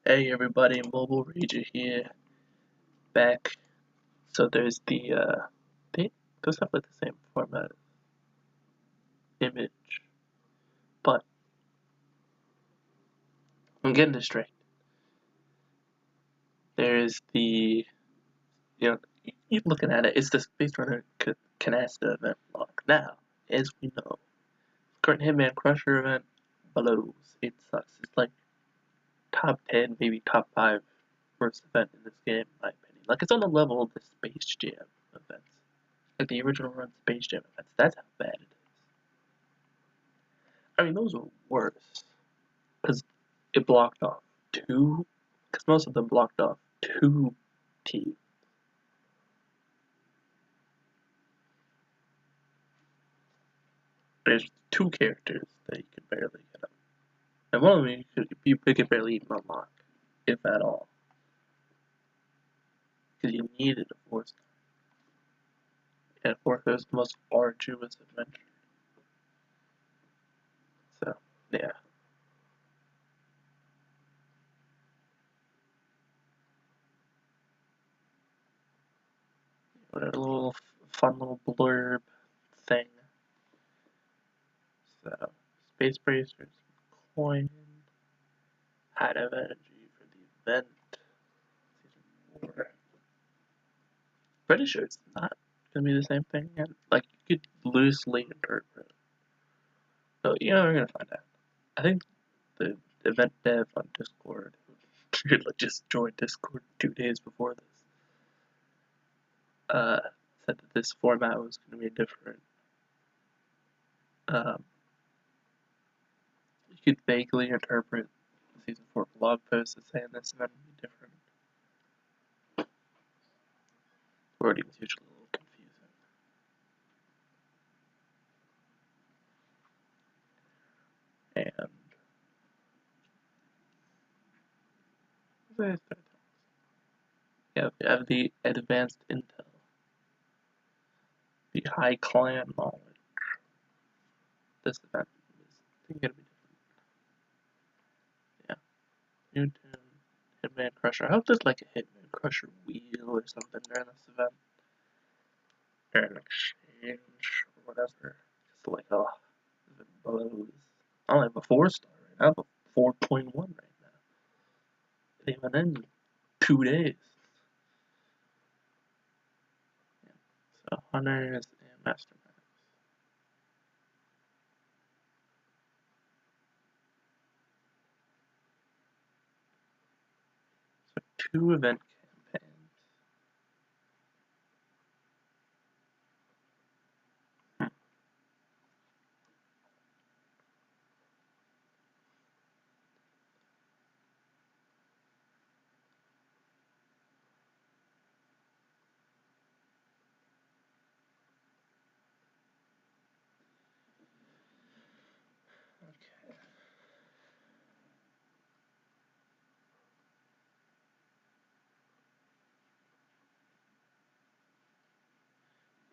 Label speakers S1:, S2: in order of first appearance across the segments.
S1: Hey everybody, Mobile Rager here, back. So there's those have like the same format image, but I'm getting distracted. There's you looking at it, it's the Space Runner Canasta event log. Now, as we know, current Hitman Crusher event blows. It sucks. It's like top 10, maybe top 5 worst event in this game, in my opinion. Like, it's on the level of the Space Jam events. Like the original run Space Jam events. That's how bad it is. I mean, those were worse because it blocked off two, because most of them blocked off two teams. There's two characters that you could barely get up, and one of them you could barely even unlock, if at all, because you needed a 4-star. And of course, it was the most arduous adventure. So, yeah. What a little fun little blurb thing. So, Space Bracers, coin, height of energy for the event, season 4. Pretty sure it's not gonna be the same thing again. Like, you could loosely interpret. So, yeah, we're gonna find out. I think the event dev on Discord, who like just joined Discord 2 days before this, said that this format was gonna be different. You could vaguely interpret the season 4 blog post as saying this event would be different. Wording was usually a little confusing. And yeah, we have the advanced intel, the high clan knowledge. This event is gonna be different. Yeah. New tune, Hitman Crusher. I hope there's like a Hitman Crusher wheel or something during this event. Or an exchange or whatever. Just like, oh, it blows. I only have a 4-star right now. I have a 4.1 right now. It even ends in 2 days. Yeah. So, Hunters and Masterminds. So, 2 event campaigns. Okay.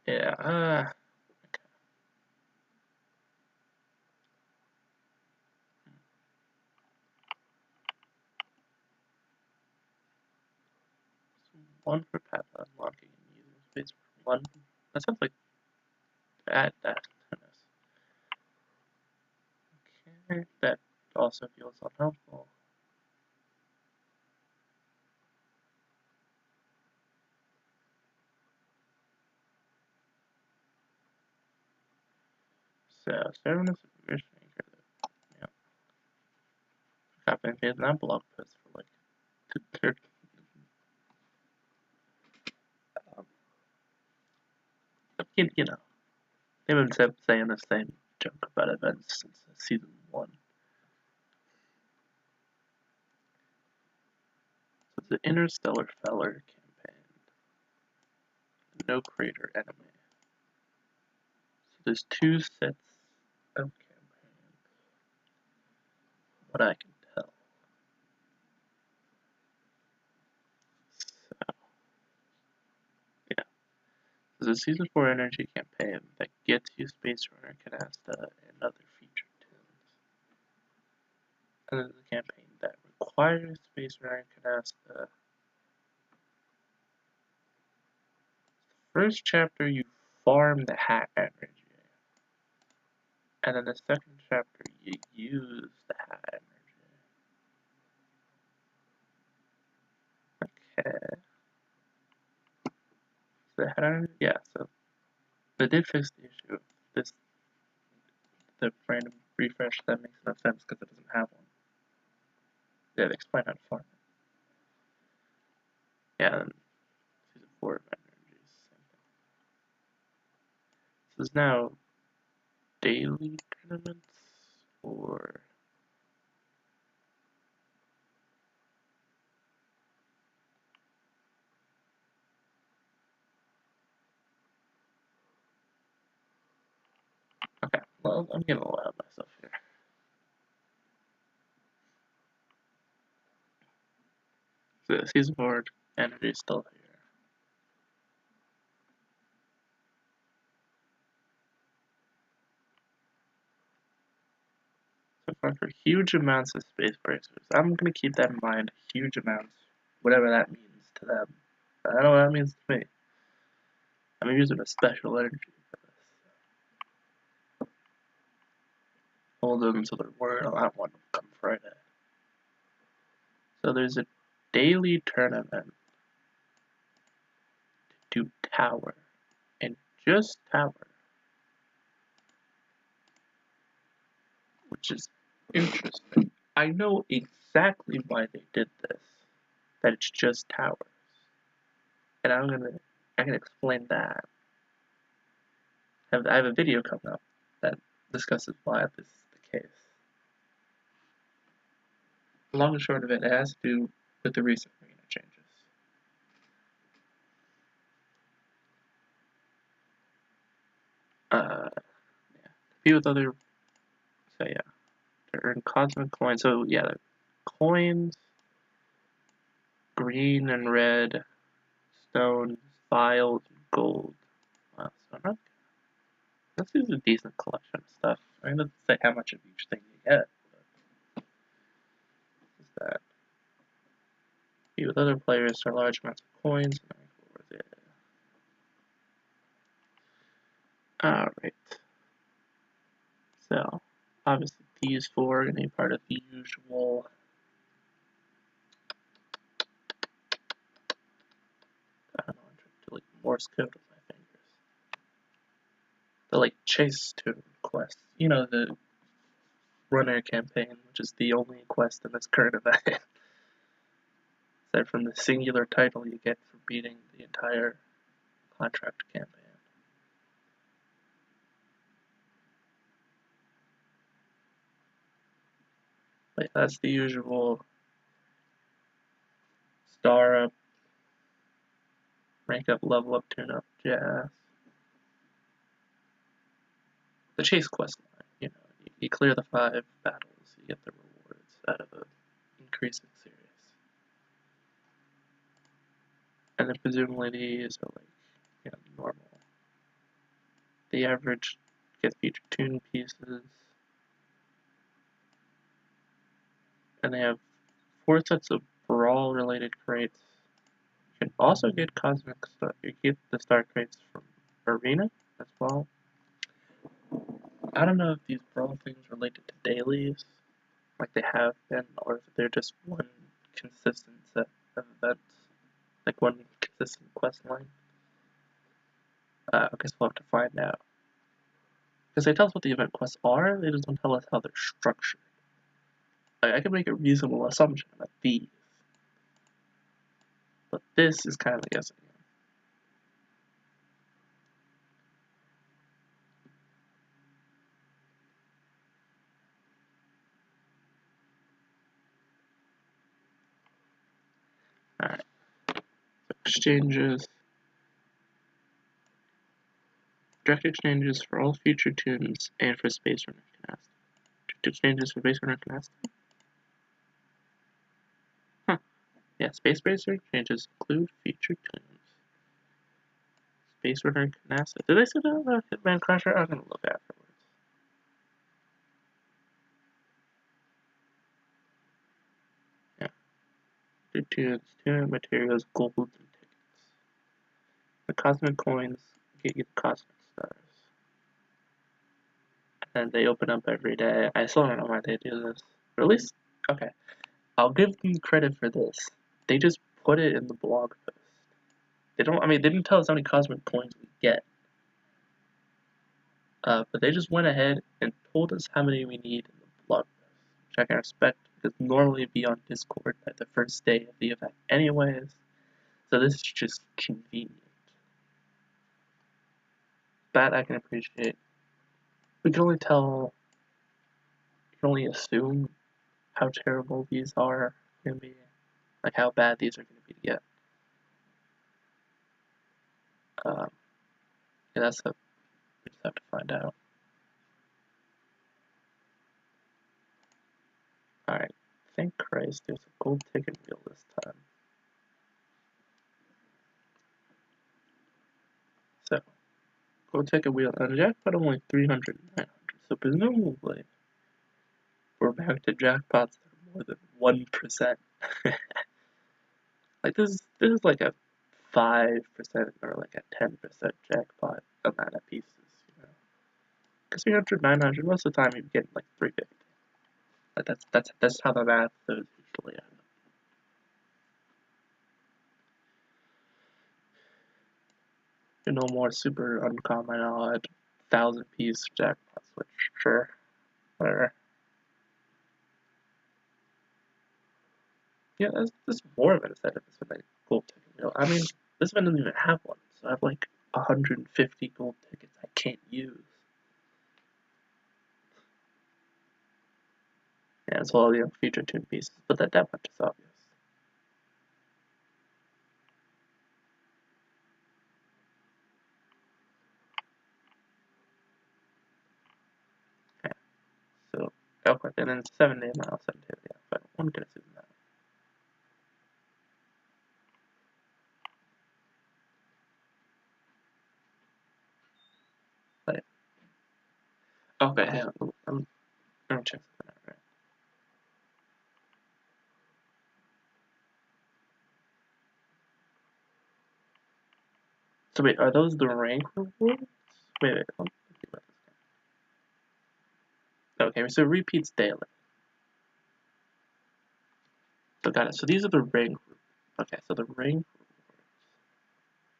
S1: Yeah, okay. So 1 for path unlocking and using space for 1. That sounds like that. Okay, that also feels unhelpful. So, serving as a permission anchor. Yeah. Copying and that blog post for like you know, they've been saying the same junk about events since season 1. So it's the Interstellar Feller campaign. No Crater Enemy. So there's 2 sets of campaigns. What I can tell. So, yeah. There's a season 4 energy campaign that gets you Space Runner, Canasta, and other featured tunes. And there's a campaign that acquire Space Runner Canasta. First chapter, you farm the hat energy. And then the second chapter, you use the hat energy. Okay. So the hat energy, yeah, so they did fix the issue of this, the random refresh that makes no sense because it doesn't have one. Yeah, they explain how to farm it. Yeah, and season 4 of energies, same thing. This is now daily tournaments, or okay, well, I'm getting a lot of myself here. So the season 4 energy is still here. So far for huge amounts of space bracers. I'm gonna keep that in mind, huge amounts, whatever that means to them. I don't know what that means to me. I'm using a special energy for this. Hold them to their word on that one come Friday. So there's a daily tournament to tower, and just tower, which is interesting. I know exactly why they did this, that it's just towers, and I can explain that. I have a video coming up that discusses why this is the case. Long and short of it, it has to do with the recent arena changes. Yeah. A few with other, so yeah, to earn cosmic coins. So yeah, the coins, green and red, stones, vials, gold. So not, this is a decent collection of stuff. I mean, doesn't say how much of each thing you get. But is that? Few with other players are large amounts of coins. Alright. So, obviously these four are going to be part of the usual I don't know, I'm trying to like Morse code with my fingers. The like chase tune quest. You know, the runner campaign, which is the only quest in this current event. Aside from the singular title you get for beating the entire contract campaign. But that's the usual star up, rank up, level up, tune up, jazz. The chase quest line, you know, you clear the 5 battles, you get the rewards out of an increasing series. And then presumably these are like, you know, normal. The average gets featured tune pieces. And they have 4 sets of brawl related crates. You can also get cosmic stuff. You get the star crates from Arena as well. I don't know if these brawl things related to dailies, like they have been, or if they're just one consistent set of events, like one consistent quest line. I guess we'll have to find out. Because they tell us what the event quests are, they just don't tell us how they're structured. Like, I can make a reasonable assumption about these, but this is kind of a guessing game. Alright. So exchanges. Direct exchanges for all future tunes and for Space Runner Canasta. Direct exchanges for Space Runner Canasta? Huh. Yeah, Space Racer exchanges include future tunes. Space Runner Canasta. Did they say that about Hitman Crasher? I'm gonna look afterwards. Yeah. 2 tunes, 2 materials, gold, and tickets. The cosmic coins get you the cosmic stars. And they open up every day. I still don't know why they do this. Or at least, okay, I'll give them credit for this. They just put it in the blog post. They didn't tell us how many cosmic coins we get. But they just went ahead and told us how many we need in the blog post, which I can respect because normally it'd be on Discord at the first day of the event anyways. So this is just convenient. That I can appreciate. We can only assume how terrible these are going to be, like how bad these are going to be to get. Yeah, we just have to find out. Alright, thank Christ there's a gold ticket wheel this time. So, gold ticket wheel, and jackpot only 300 and 900, so presumably we're back to jackpots that are more than 1%. Like this is like a 5% or like a 10% jackpot amount of pieces, you know. Because 300, 900, most of the time you get like 350. Like that's how the math is usually at. You know, more super uncommon odd 1,000-piece jackpots, which sure, whatever. Yeah, this is more of an incentive than like gold ticket wheel. I mean, this one doesn't even have one, so I have like 150 gold tickets I can't use. Yeah, as well, you know, future tune pieces, but that much is obvious. Okay, so okay, and then 7-day mile, 7-day, yeah, but one can assume that. But, okay, hang on, I'm gonna check something out, right? So wait, are those the rank rewards? Wait, let me think about this. Okay, so repeats daily. So got it. So these are the rank. Okay, so the rank rewards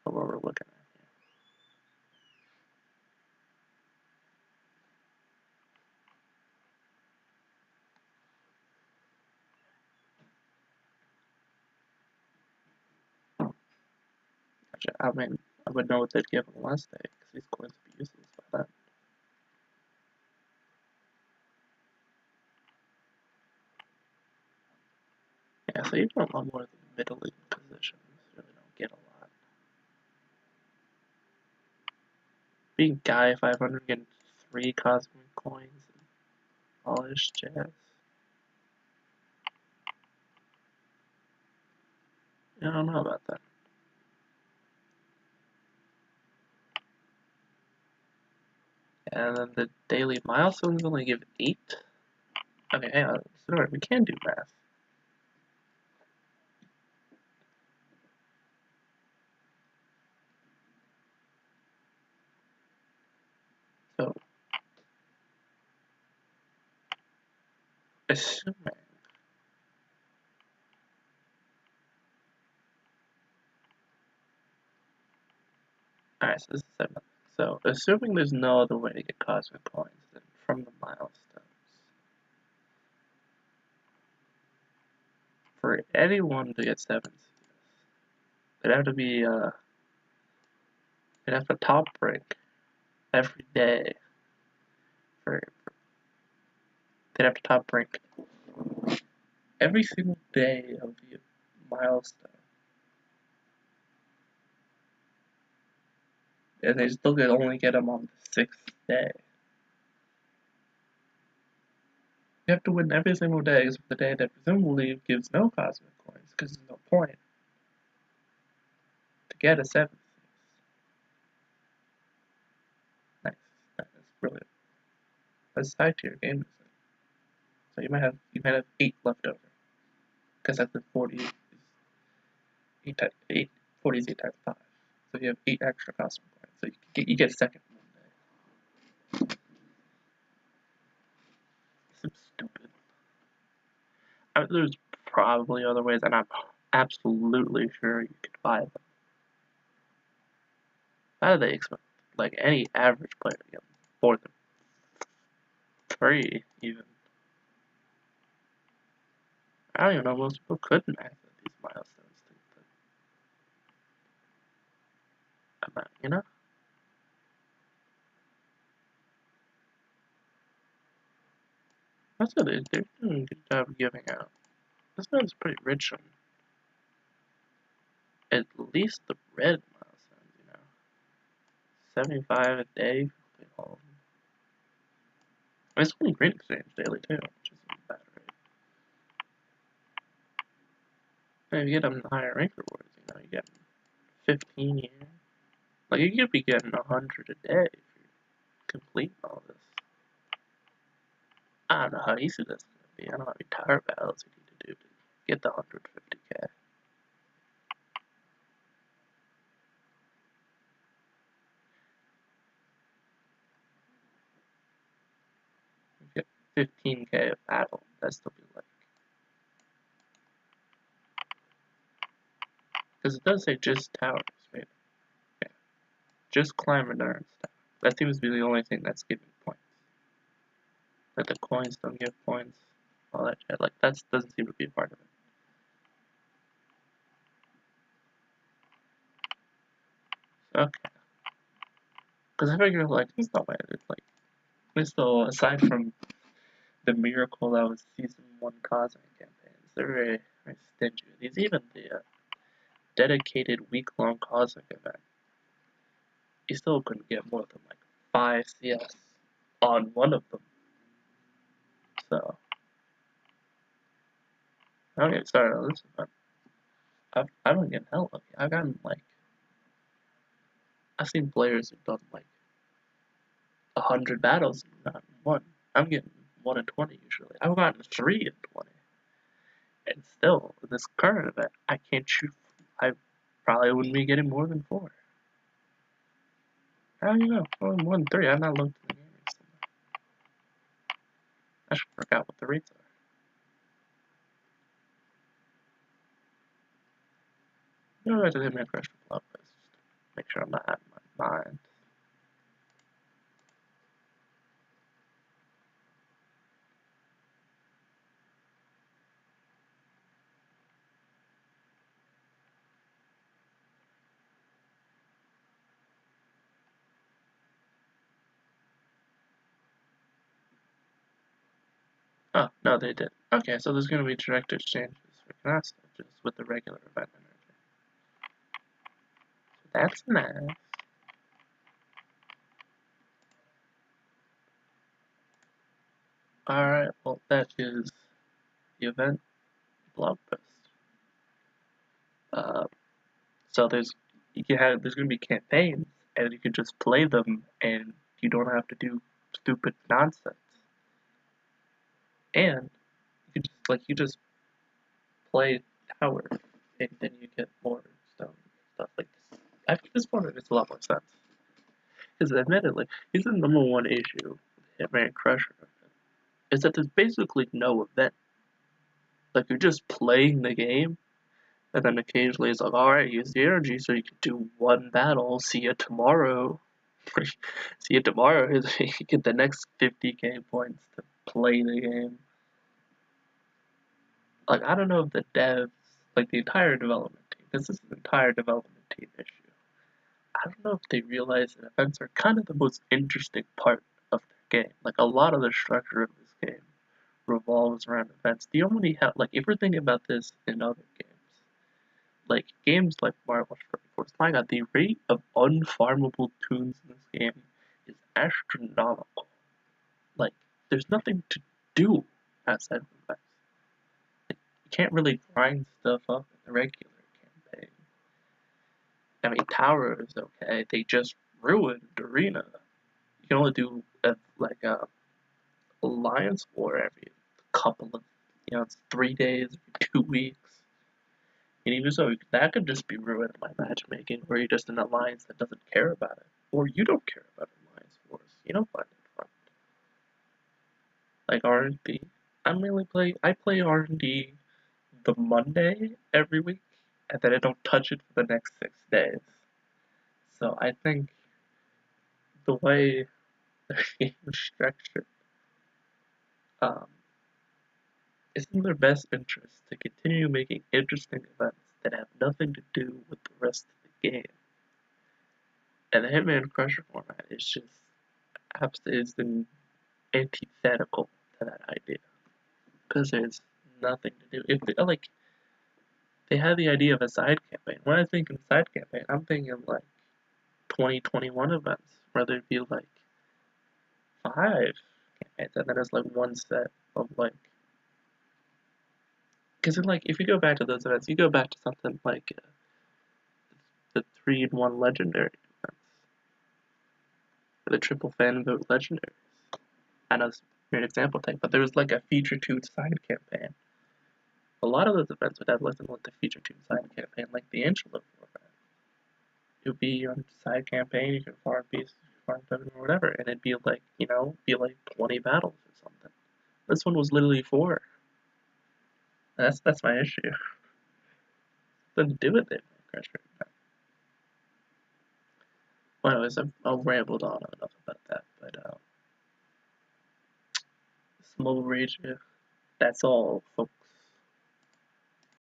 S1: are what we're looking at here. Gotcha. I mean, I would know what they'd give on the last day because these coins would be useless by then. Yeah, so even a lot more of the middling positions really don't get a lot. Being Guy 500 getting 3 cosmic coins and all this jazz. Yeah, I don't know about that. And then the daily milestones only give 8. Okay, hang on. Sorry, we can do math. So, assuming. Alright, so this is 7. So, assuming there's no other way to get cosmic coins than from the milestones. For anyone to get 7 they'd have to be, they'd have to top rank every day. They'd have to top rank every single day of the milestone. And they still could only get them on the 6th day. You have to win every single day except the day that presumably gives no cosmic coins, because there's no point to get a 7th. Nice. That is brilliant. That's tied to your game design. So you might have 8 left over. Because that's the 40 is 8, 40 is 8 times 5. So you have 8 extra cosmic coins. So you get second one day. Seems stupid. There's probably other ways, and I'm absolutely sure you could buy them. How do they expect, like, any average player to get more than 3, even? I don't even know most people could max at these milestones. You know? That's what they're doing a good job of giving out. This one's pretty rich on at least the red milestones, you know. 75 a day for all of them. And it's only green exchange daily too, which isn't a bad rate. And if you get them the higher rank rewards, you know, you get 15 here. Like, you could be getting 100 a day if you complete all this. I don't know how easy that's gonna be. I don't know how many tower battles you need to do to get the 150k. You get 15k of battle, that'd still be like. Because it does say just towers, right? Yeah. Just climb endurance tower. That seems to be the only thing that's giving points. Like the coins don't give points, all that shit. Like that doesn't seem to be a part of it. Okay. Because I figure like there's no way it's like there's still aside from the miracle that was season 1 cosmic campaigns, they're very stingy. These even the dedicated week-long cosmic event, you still couldn't get more than like 5 CS on one of them. So I don't get started on this event. I've been getting hell lucky. I've gotten like I've seen players who've done like 100 battles and gotten 1. I'm getting 1 in 20 usually. I've gotten 3 in 20. And still, in this current event, I can't shoot. I probably wouldn't be getting more than 4. How do you know? More than 3. I've not looked at the game recently. I should forgot what the rates are. You know, I have to hit my crush with love just to make sure I'm not out of my mind. Oh, no, they did. Okay, so there's going to be direct exchanges for Canasta, just with the regular event energy. So that's nice. Alright, well, that is the event blog post. So there's going to be campaigns, and you can just play them, and you don't have to do stupid nonsense. And you just play tower, and then you get more stone stuff like this. After this point, it makes a lot more sense. Because admittedly, here's the #1 issue with Hitman Crusher is that there's basically no event. Like you're just playing the game, and then occasionally it's like, alright, use the energy so you can do 1 battle, see you tomorrow. See you tomorrow, you get the next 50k points to play the game. Like, I don't know if the devs, like the entire development team, this is an entire development team issue. I don't know if they realize that events are kind of the most interesting part of their game. Like, a lot of the structure of this game revolves around events. The only have, like, if we're thinking about this in other games like Marvel Strike Force, my god, the rate of unfarmable toons in this game is astronomical. Like, there's nothing to do outside of events. Like, you can't really grind stuff up in the regular campaign. I mean, Tower is okay. They just ruined Arena. You can only do a Alliance War every couple of, it's 3 days, 2 weeks. And even so, that could just be ruined by matchmaking, where you're just in an alliance that doesn't care about it. Or you don't care about alliance wars. You don't find it fun. Like R&D. I play R&D the Monday every week, and then I don't touch it for the next 6 days. So I think the way the game is structured, um, it's in their best interest to continue making interesting events that have nothing to do with the rest of the game. And the Hitman Crusher format is just is an antithetical to that idea because there's nothing to do. If they, like they had the idea of a side campaign, when I think of side campaign, I'm thinking like 2021 events where there'd be like 5 campaigns and then there's like one set of like. Because like if you go back to those events, you go back to something like the 3-in-1 legendary events or the triple fan vote legendaries. I know it's an example thing, but there was like a feature 2 side campaign. A lot of those events would have less than like the feature 2 side campaign, like the Angelo format. It would be on side campaign, you can farm pieces, farm token or whatever, and it'd be like, be like 20 battles or something. This one was literally 4. That's my issue. Nothing to do with it, Crash right. Well, anyways, I've rambled on enough about that, but this mobile rage, that's all, folks.